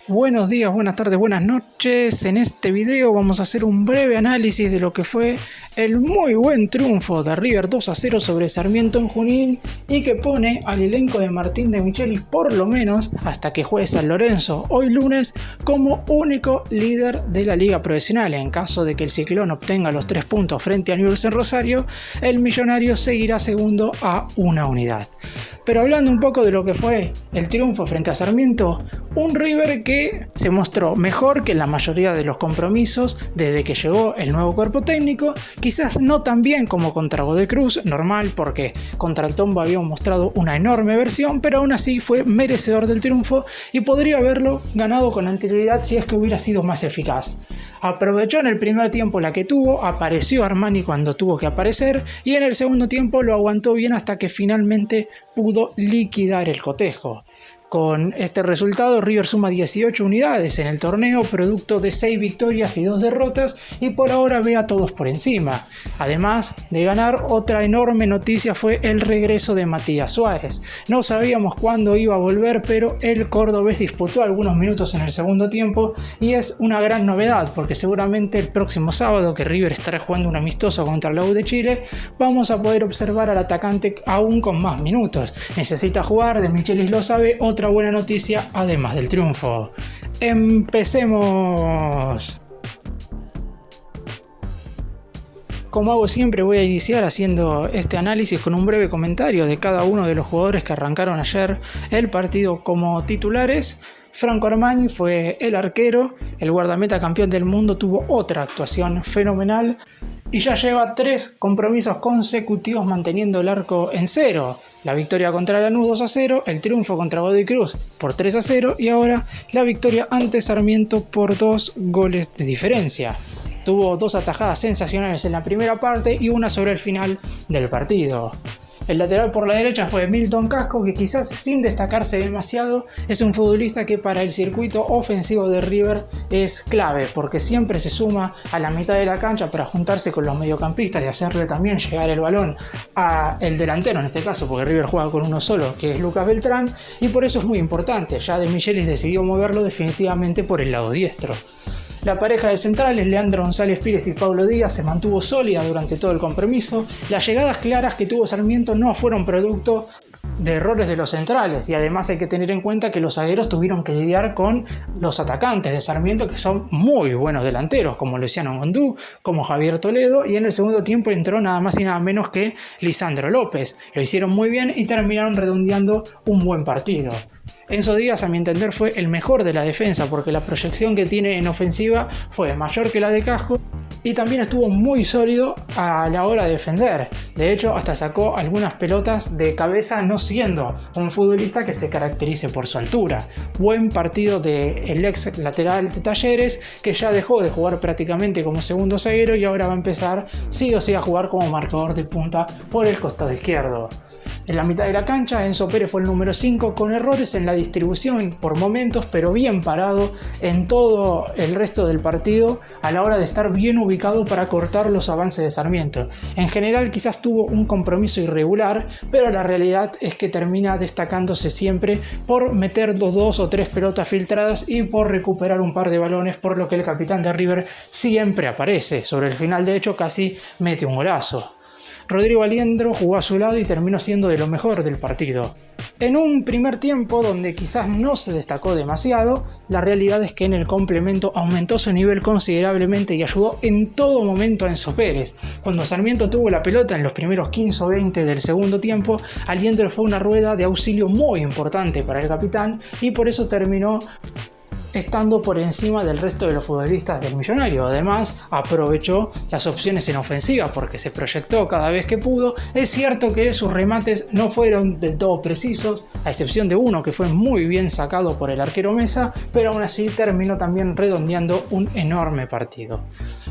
Buenos días, buenas tardes, buenas noches. En este video vamos a hacer un breve análisis de lo que fue el muy buen triunfo de River 2-0 sobre Sarmiento en Junín y que pone al elenco de Martín de Michelis, por lo menos hasta que juegue San Lorenzo hoy lunes, como único líder de la liga profesional. En caso de que el Ciclón obtenga los 3 puntos frente a Newell's en Rosario, el Millonario seguirá segundo a una unidad. Pero hablando un poco de lo que fue el triunfo frente a Sarmiento, un River que se mostró mejor que en la mayoría de los compromisos desde que llegó el nuevo cuerpo técnico, quizás no tan bien como contra Godoy Cruz, normal porque contra el Tomba habíamos mostrado una enorme versión, pero aún así fue merecedor del triunfo y podría haberlo ganado con anterioridad si es que hubiera sido más eficaz. Aprovechó en el primer tiempo la que tuvo, apareció Armani cuando tuvo que aparecer y en el segundo tiempo lo aguantó bien hasta que finalmente pudo liquidar el cotejo. Con este resultado, River suma 18 unidades en el torneo, producto de 6 victorias y 2 derrotas, y por ahora ve a todos por encima. Además de ganar, otra enorme noticia fue el regreso de Matías Suárez. No sabíamos cuándo iba a volver, pero el cordobés disputó algunos minutos en el segundo tiempo, y es una gran novedad, porque seguramente el próximo sábado, que River estará jugando un amistoso contra la U de Chile, vamos a poder observar al atacante aún con más minutos. Necesita jugar, de Michelis lo sabe. Otra buena noticia además del triunfo. ¡Empecemos! Como hago siempre, voy a iniciar haciendo este análisis con un breve comentario de cada uno de los jugadores que arrancaron ayer el partido como titulares. Franco Armani fue el arquero, el guardameta campeón del mundo tuvo otra actuación fenomenal y ya lleva 3 compromisos consecutivos manteniendo el arco en cero. La victoria contra Lanús 2-0, el triunfo contra Godoy Cruz por 3-0 y ahora la victoria ante Sarmiento por 2 goles de diferencia. Tuvo 2 atajadas sensacionales en la primera parte y una sobre el final del partido. El lateral por la derecha fue Milton Casco, que quizás sin destacarse demasiado es un futbolista que para el circuito ofensivo de River es clave, porque siempre se suma a la mitad de la cancha para juntarse con los mediocampistas y hacerle también llegar el balón al delantero en este caso, porque River juega con uno solo, que es Lucas Beltrán, y por eso es muy importante. Ya De Michelis decidió moverlo definitivamente por el lado diestro. La pareja de centrales, Leandro González Pires y Pablo Díaz, se mantuvo sólida durante todo el compromiso. Las llegadas claras que tuvo Sarmiento no fueron producto de errores de los centrales, y además hay que tener en cuenta que los zagueros tuvieron que lidiar con los atacantes de Sarmiento, que son muy buenos delanteros, como Luciano Gondú, como Javier Toledo, y en el segundo tiempo entró nada más y nada menos que Lisandro López. Lo hicieron muy bien y terminaron redondeando un buen partido. Enzo Díaz, a mi entender, fue el mejor de la defensa porque la proyección que tiene en ofensiva fue mayor que la de Casco y también estuvo muy sólido a la hora de defender. De hecho, hasta sacó algunas pelotas de cabeza, no siendo un futbolista que se caracterice por su altura. Buen partido del ex lateral de Talleres, que ya dejó de jugar prácticamente como segundo zaguero y ahora va a empezar sí o sí a jugar como marcador de punta por el costado izquierdo. En la mitad de la cancha, Enzo Pérez fue el número 5 con errores en la distribución por momentos, pero bien parado en todo el resto del partido a la hora de estar bien ubicado para cortar los avances de Sarmiento. En general quizás tuvo un compromiso irregular, pero la realidad es que termina destacándose siempre por meter 2 o 3 pelotas filtradas y por recuperar un par de balones, por lo que el capitán de River siempre aparece. Sobre el final, de hecho, casi mete un golazo. Rodrigo Aliendro jugó a su lado y terminó siendo de lo mejor del partido. En un primer tiempo donde quizás no se destacó demasiado, la realidad es que en el complemento aumentó su nivel considerablemente y ayudó en todo momento a Enzo Pérez. Cuando Sarmiento tuvo la pelota en los primeros 15 o 20 del segundo tiempo, Aliendro fue una rueda de auxilio muy importante para el capitán y por eso terminó estando por encima del resto de los futbolistas del Millonario. Además, aprovechó las opciones en ofensiva porque se proyectó cada vez que pudo. Es cierto que sus remates no fueron del todo precisos, a excepción de uno que fue muy bien sacado por el arquero Mesa, pero aún así terminó también redondeando un enorme partido.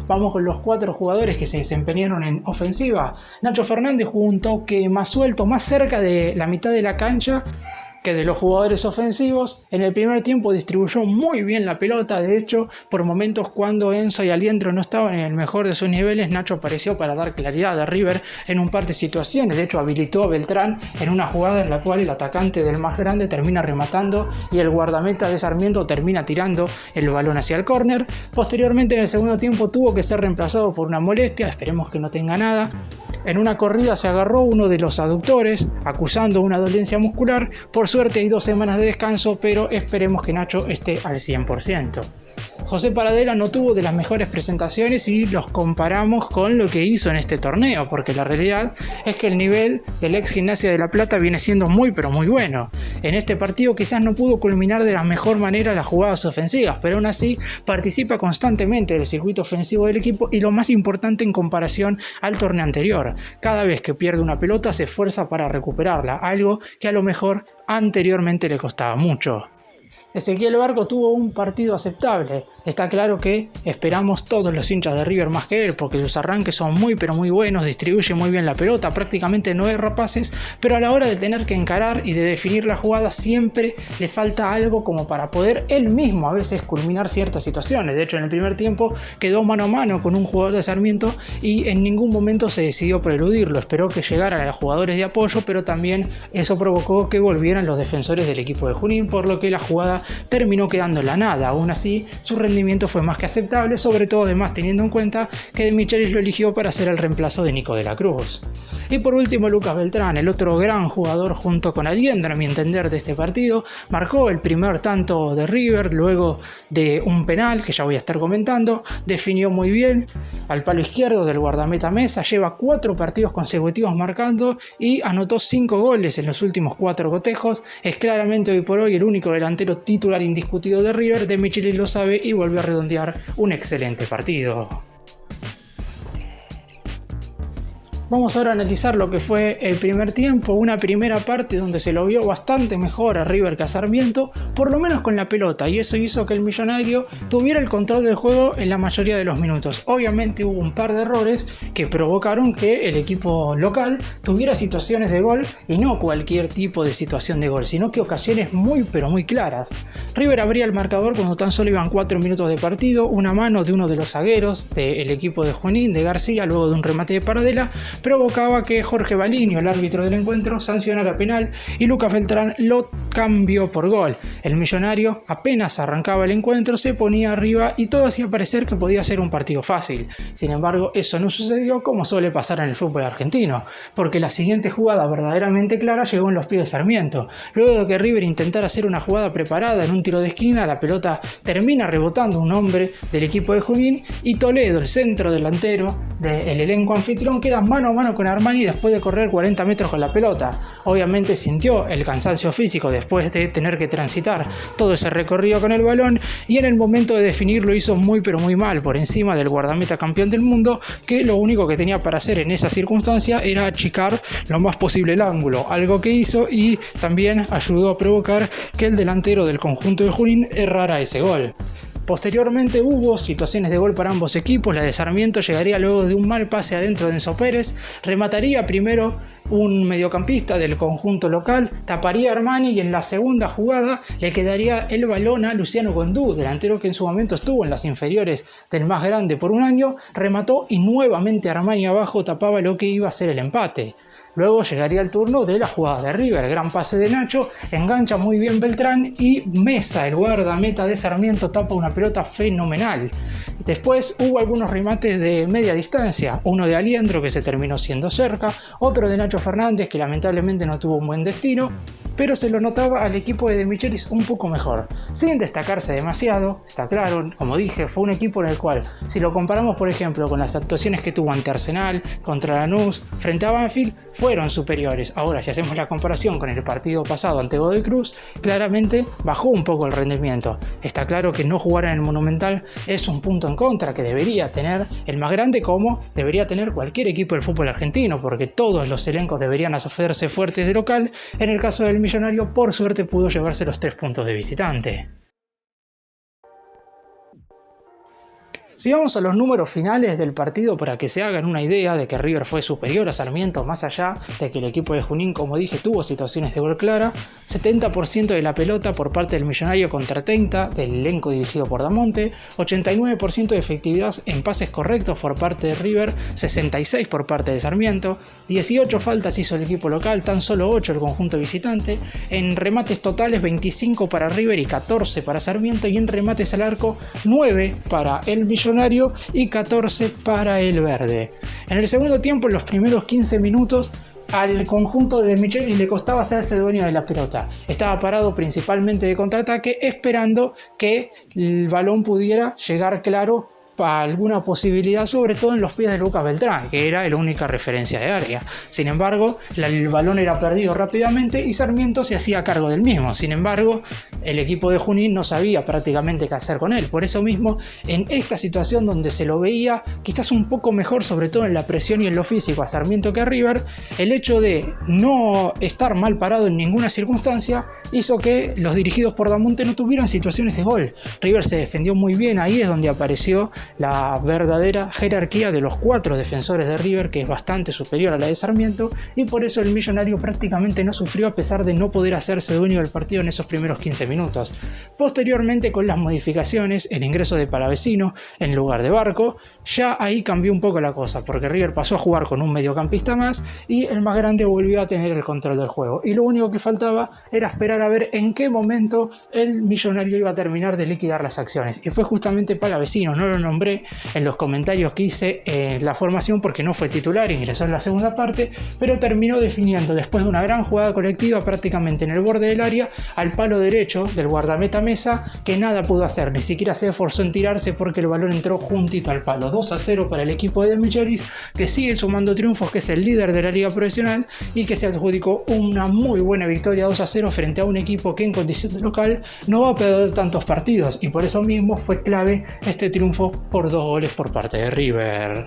Vamos con los 4 jugadores que se desempeñaron en ofensiva. Nacho Fernández jugó un toque más suelto, más cerca de la mitad de la cancha, que de los jugadores ofensivos. En el primer tiempo distribuyó muy bien la pelota, de hecho, por momentos cuando Enzo y Aliendro no estaban en el mejor de sus niveles, Nacho apareció para dar claridad a River en un par de situaciones. De hecho, habilitó a Beltrán en una jugada en la cual el atacante del más grande termina rematando y el guardameta de Sarmiento termina tirando el balón hacia el córner. Posteriormente, en el segundo tiempo tuvo que ser reemplazado por una molestia, esperemos que no tenga nada. En una corrida se agarró uno de los aductores, acusando una dolencia muscular. Por suerte hay 2 semanas de descanso, pero esperemos que Nacho esté al 100%. José Paradela no tuvo de las mejores presentaciones si los comparamos con lo que hizo en este torneo, porque la realidad es que el nivel del ex Gimnasia de La Plata viene siendo muy pero muy bueno. En este partido quizás no pudo culminar de la mejor manera las jugadas ofensivas, pero aún así participa constantemente del circuito ofensivo del equipo y lo más importante en comparación al torneo anterior. Cada vez que pierde una pelota se esfuerza para recuperarla, algo que a lo mejor anteriormente le costaba mucho. Ezequiel Barco tuvo un partido aceptable. Está claro que esperamos todos los hinchas de River más que él, porque sus arranques son muy pero muy buenos, distribuye muy bien la pelota, prácticamente no erra pases, pero a la hora de tener que encarar y de definir la jugada siempre le falta algo como para poder él mismo a veces culminar ciertas situaciones. De hecho, en el primer tiempo quedó mano a mano con un jugador de Sarmiento y en ningún momento se decidió por eludirlo. Esperó que llegaran a los jugadores de apoyo, pero también eso provocó que volvieran los defensores del equipo de Junín, por lo que la jugada terminó quedando en la nada. Aún así, su rendimiento fue más que aceptable, sobre todo además teniendo en cuenta que De Michelis lo eligió para ser el reemplazo de Nico de la Cruz. Y por último, Lucas Beltrán, el otro gran jugador junto con Aliendro, a mi entender, de este partido, marcó el primer tanto de River luego de un penal que ya voy a estar comentando, definió muy bien al palo izquierdo del guardameta Mesa, lleva 4 partidos consecutivos marcando y anotó 5 goles en los últimos 4 cotejos, es claramente hoy por hoy el único delantero titular indiscutido de River. De Michelis lo sabe y volvió a redondear un excelente partido. Vamos ahora a analizar lo que fue el primer tiempo, una primera parte donde se lo vio bastante mejor a River que a Sarmiento, por lo menos con la pelota, y eso hizo que el Millonario tuviera el control del juego en la mayoría de los minutos. Obviamente hubo un par de errores que provocaron que el equipo local tuviera situaciones de gol, y no cualquier tipo de situación de gol, sino que ocasiones muy pero muy claras. River abría el marcador cuando tan solo iban 4 minutos de partido, una mano de uno de los zagueros del equipo de Junín, de García, luego de un remate de Paradela, provocaba que Jorge Baliño, el árbitro del encuentro, sancionara penal y Lucas Beltrán lo cambió por gol. El Millonario apenas arrancaba el encuentro, se ponía arriba y todo hacía parecer que podía ser un partido fácil. Sin embargo, eso no sucedió como suele pasar en el fútbol argentino, porque la siguiente jugada verdaderamente clara llegó en los pies de Sarmiento. Luego de que River intentara hacer una jugada preparada en un tiro de esquina, la pelota termina rebotando un hombre del equipo de Junín y Toledo, el centro delantero del elenco anfitrión, queda mano a mano con Armani después de correr 40 metros con la pelota. Obviamente sintió el cansancio físico después de tener que transitar todo ese recorrido con el balón y en el momento de definir lo hizo muy pero muy mal, por encima del guardameta campeón del mundo, que lo único que tenía para hacer en esa circunstancia era achicar lo más posible el ángulo, algo que hizo y también ayudó a provocar que el delantero del conjunto de Junín errara ese gol. Posteriormente hubo situaciones de gol para ambos equipos. La de Sarmiento llegaría luego de un mal pase adentro de Enzo Pérez, remataría primero un mediocampista del conjunto local, taparía a Armani y en la segunda jugada le quedaría el balón a Luciano Gondú, delantero que en su momento estuvo en las inferiores del más grande por un año, remató y nuevamente Armani abajo tapaba lo que iba a ser el empate. Luego llegaría el turno de la jugada de River, gran pase de Nacho, engancha muy bien Beltrán y Mesa, el guardameta de Sarmiento, tapa una pelota fenomenal. Después hubo algunos remates de media distancia, uno de Aliendro que se terminó siendo cerca, otro de Nacho Fernández que lamentablemente no tuvo un buen destino, pero se lo notaba al equipo de Michelis un poco mejor, sin destacarse demasiado. Está claro, como dije, fue un equipo en el cual, si lo comparamos por ejemplo con las actuaciones que tuvo ante Arsenal, contra Lanús, frente a Banfield, fueron superiores. Ahora, si hacemos la comparación con el partido pasado ante Godoy Cruz, claramente bajó un poco el rendimiento. Está claro que no jugar en el Monumental es un punto en contra que debería tener el más grande, como debería tener cualquier equipo del fútbol argentino, porque todos los elencos deberían hacerse fuertes de local. En el caso del Millonario, por suerte pudo llevarse los 3 puntos de visitante. Si vamos a los números finales del partido para que se hagan una idea de que River fue superior a Sarmiento, más allá de que el equipo de Junín, como dije, tuvo situaciones de gol clara, 70% de la pelota por parte del Millonario contra 30% del elenco dirigido por Damonte, 89% de efectividad en pases correctos por parte de River, 66% por parte de Sarmiento, 18 faltas hizo el equipo local, tan solo 8 el conjunto visitante, en remates totales 25 para River y 14 para Sarmiento, y en remates al arco 9 para el Millonario y 14 para el verde. En el segundo tiempo, en los primeros 15 minutos, al conjunto de Michelis le costaba hacerse dueño de la pelota. Estaba parado principalmente de contraataque, esperando que el balón pudiera llegar claro a alguna posibilidad, sobre todo en los pies de Lucas Beltrán, que era la única referencia de área. Sin embargo, el balón era perdido rápidamente y Sarmiento se hacía cargo del mismo. Sin embargo, el equipo de Junín no sabía prácticamente qué hacer con él. Por eso mismo, en esta situación donde se lo veía quizás un poco mejor, sobre todo en la presión y en lo físico, a Sarmiento que a River, el hecho de no estar mal parado en ninguna circunstancia hizo que los dirigidos por Damonte no tuvieran situaciones de gol. River se defendió muy bien, ahí es donde apareció la verdadera jerarquía de los 4 defensores de River, que es bastante superior a la de Sarmiento, y por eso el Millonario prácticamente no sufrió, a pesar de no poder hacerse dueño del partido en esos primeros 15 minutos. Posteriormente, con las modificaciones, el ingreso de Palavecino en lugar de Barco, ya ahí cambió un poco la cosa, porque River pasó a jugar con un mediocampista más y el más grande volvió a tener el control del juego, y lo único que faltaba era esperar a ver en qué momento el Millonario iba a terminar de liquidar las acciones, y fue justamente Palavecino. No lo nombré en los comentarios que hice la formación porque no fue titular, ingresó en la segunda parte, pero terminó definiendo después de una gran jugada colectiva prácticamente en el borde del área al palo derecho del guardameta Mesa, que nada pudo hacer, ni siquiera se esforzó en tirarse porque el balón entró juntito al palo. 2-0 para el equipo de Michelis, que sigue sumando triunfos, que es el líder de la liga profesional y que se adjudicó una muy buena victoria 2-0 frente a un equipo que en condición de local no va a perder tantos partidos, y por eso mismo fue clave este triunfo por 2 goles por parte de River.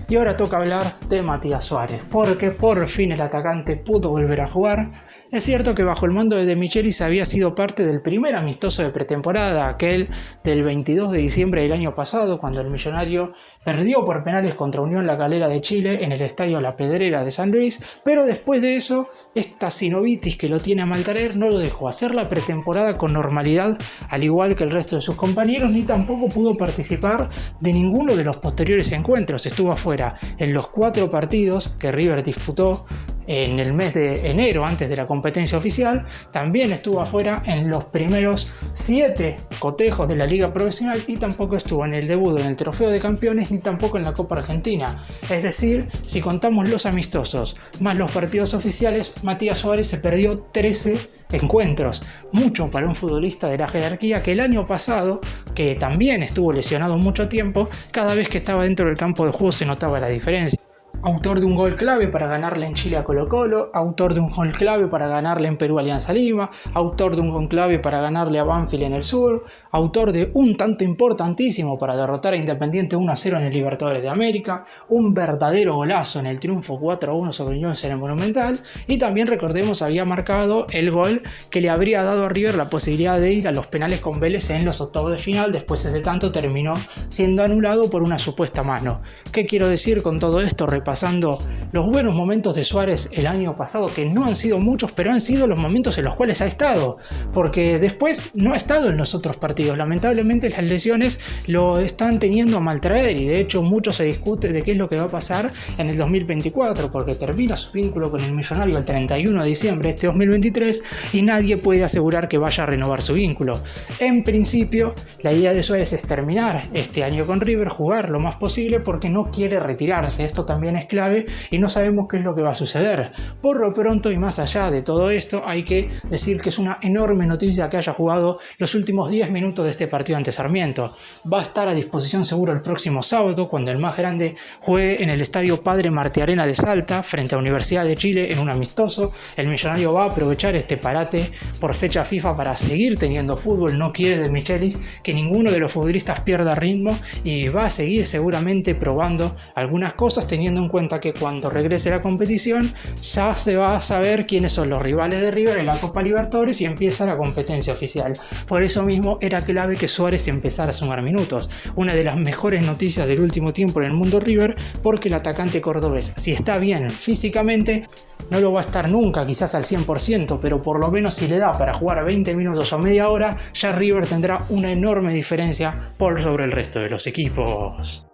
Y ahora toca hablar de Matías Suárez, porque por fin el atacante pudo volver a jugar. Es cierto que bajo el mando de Michelis había sido parte del primer amistoso de pretemporada, aquel del 22 de diciembre del año pasado, cuando el Millonario perdió por penales contra Unión La Calera de Chile en el estadio La Pedrera de San Luis, pero después de eso, esta sinovitis que lo tiene a mal traer no lo dejó hacer la pretemporada con normalidad, al igual que el resto de sus compañeros, ni tampoco pudo participar de ninguno de los posteriores encuentros. Estuvo afuera en los 4 partidos que River disputó en el mes de enero, antes de la competencia oficial. También estuvo afuera en los primeros 7 cotejos de la liga profesional, y tampoco estuvo en el debut en el Trofeo de Campeones, ni tampoco en la Copa Argentina. Es decir, si contamos los amistosos más los partidos oficiales, Matías Suárez se perdió 13 encuentros, mucho para un futbolista de la jerarquía que el año pasado, que también estuvo lesionado mucho tiempo, cada vez que estaba dentro del campo de juego se notaba la diferencia. Autor de un gol clave para ganarle en Chile a Colo-Colo, autor de un gol clave para ganarle en Perú a Alianza Lima, autor de un gol clave para ganarle a Banfield en el Sur, autor de un tanto importantísimo para derrotar a Independiente 1-0 en el Libertadores de América, un verdadero golazo en el triunfo 4-1 sobre Unión en el Monumental, y también, recordemos, había marcado el gol que le habría dado a River la posibilidad de ir a los penales con Vélez en los octavos de final. Después ese tanto terminó siendo anulado por una supuesta mano. ¿Qué quiero decir con todo esto? Pasando los buenos momentos de Suárez el año pasado, que no han sido muchos, pero han sido los momentos en los cuales ha estado, porque después no ha estado en los otros partidos. Lamentablemente las lesiones lo están teniendo a maltraer, y de hecho mucho se discute de qué es lo que va a pasar en el 2024, porque termina su vínculo con el Millonario el 31 de diciembre de este 2023 y nadie puede asegurar que vaya a renovar su vínculo. En principio, la idea de Suárez es terminar este año con River, jugar lo más posible, porque no quiere retirarse. Esto también es clave y no sabemos qué es lo que va a suceder. Por lo pronto, y más allá de todo esto, hay que decir que es una enorme noticia que haya jugado los últimos 10 minutos de este partido ante Sarmiento. Va a estar a disposición seguro el próximo sábado, cuando el más grande juegue en el estadio Padre Martiarena de Salta frente a Universidad de Chile en un amistoso. El Millonario va a aprovechar este parate por fecha FIFA para seguir teniendo fútbol. No quiere de Michelis que ninguno de los futbolistas pierda ritmo, y va a seguir seguramente probando algunas cosas, teniendo en cuenta que cuando regrese la competición ya se va a saber quiénes son los rivales de River en la Copa Libertadores y empieza la competencia oficial. Por eso mismo era clave que Suárez empezara a sumar minutos. Una de las mejores noticias del último tiempo en el mundo River, porque el atacante cordobés, si está bien físicamente, no lo va a estar nunca, quizás al 100%, pero por lo menos si le da para jugar 20 minutos o media hora, ya River tendrá una enorme diferencia por sobre el resto de los equipos.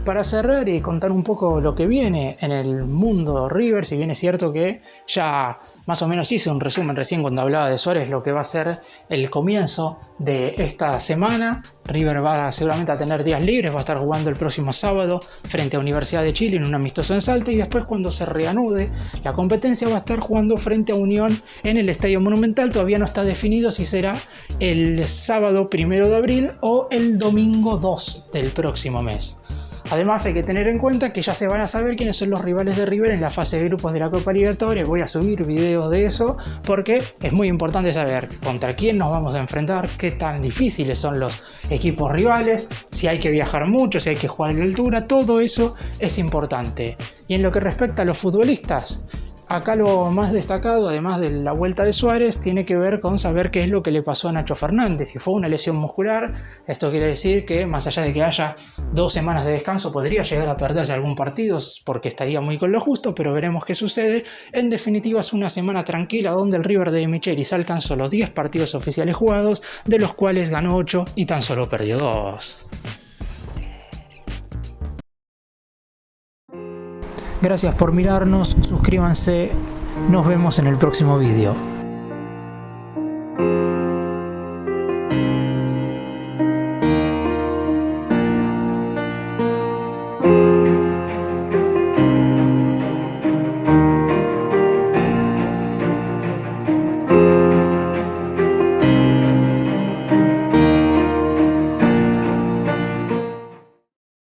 Para cerrar y contar un poco lo que viene en el mundo River, si bien es cierto que ya más o menos hice un resumen recién cuando hablaba de Suárez, lo que va a ser el comienzo de esta semana. River va seguramente a tener días libres, va a estar jugando el próximo sábado frente a Universidad de Chile en un amistoso en Salta, y después cuando se reanude la competencia va a estar jugando frente a Unión en el Estadio Monumental. Todavía no está definido si será el sábado 1 de abril o el domingo 2 del próximo mes. Además hay que tener en cuenta que ya se van a saber quiénes son los rivales de River en la fase de grupos de la Copa Libertadores. Voy a subir videos de eso porque es muy importante saber contra quién nos vamos a enfrentar, qué tan difíciles son los equipos rivales, si hay que viajar mucho, si hay que jugar a la altura, todo eso es importante. Y en lo que respecta a los futbolistas, acá lo más destacado, además de la vuelta de Suárez, tiene que ver con saber qué es lo que le pasó a Nacho Fernández. Si fue una lesión muscular, esto quiere decir que más allá de que haya 2 semanas de descanso, podría llegar a perderse algún partido porque estaría muy con lo justo, pero veremos qué sucede. En definitiva, es una semana tranquila donde el River de Michelis alcanzó los 10 partidos oficiales jugados, de los cuales ganó 8 y tan solo perdió 2. Gracias por mirarnos, suscríbanse, nos vemos en el próximo vídeo.